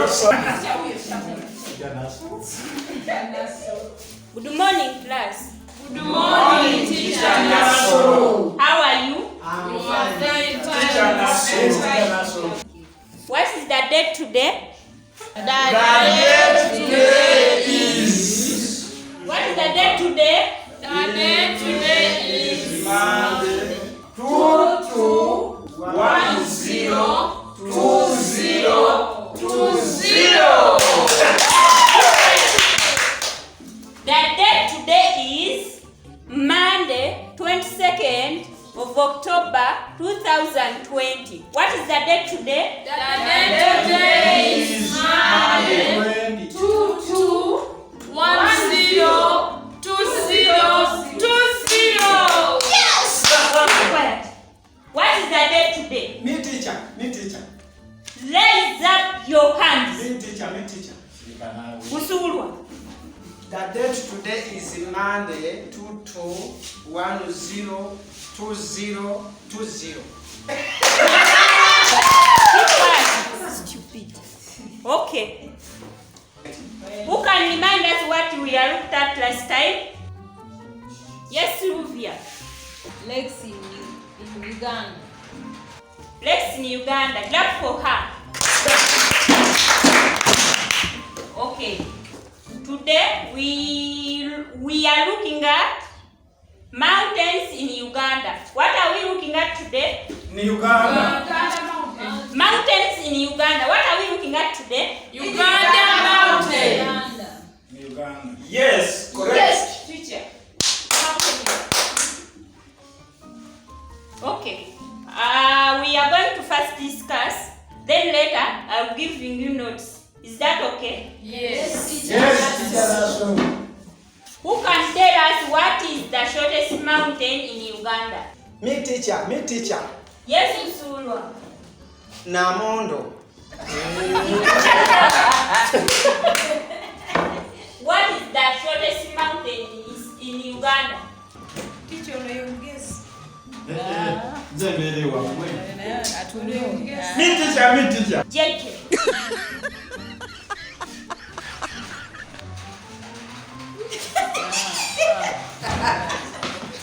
Good morning, class. Good morning, teacher Naso. How are you? I'm fine, teacher Naso. What is the date today? The date today is. What is the date today? The date today is Monday. 22102020. The date today is Monday, 22nd of October 2020. What is the date today? The date today is Monday, 22102020. Yes! What is the date today? Me teacher. Raise up your hands. Me teacher. Usulwa. The date today is Monday, 22102020. Stupid. Okay. Who can remind us what we are looked at last time? Yes, Sylvia. Lex in Uganda. Lex in Uganda. Clap for her. Okay. Today we are looking at mountains in Uganda. What are we looking at today? Uganda. Mountains in Uganda. What are we looking at today? Uganda mountain. Uganda. Yes, correct. Yes, teacher. Okay. We are going to first discuss. Then later, I'll give you notes. Is that okay? Yes. Yes, teacher. Who can tell us what is the shortest mountain in Uganda? Me teacher. Yes, Usulwa. Namondo. What is the shortest mountain in Uganda? Teacher, unaongeza. Me teacher. JK.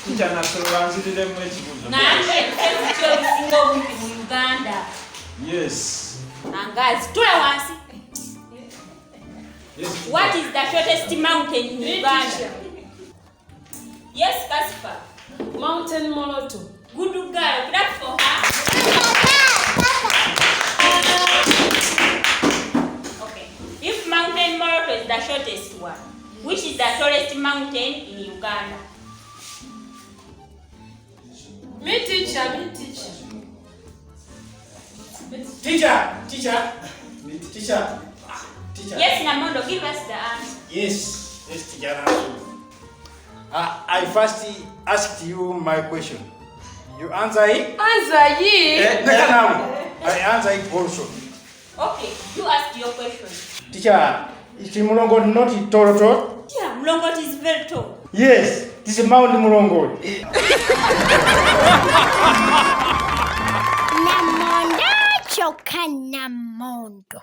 Teacher nasobanurire mu ekibuzo. Nange ekyo bisinga obungi mu Uganda. Yes. Angazi. Tula wansi. Yes. What is the shortest mountain in Uganda? Yes, Kaspa. Mountain Moloto. Good girl. Clap for her. Okay. If Mountain Moroto is the shortest one, which is the tallest mountain in Uganda? Me teacher. Teacher. Yes, Namondo, give us the answer. Yes, teacher. I first asked you my question. You answer it? Answer ye. I answer it also. Okay, you ask your question. Teacher, is Mulongo not tall? Yeah, Mlongot is very tall. Yes, this is Mount Mulongo. Namondo choka Namondo.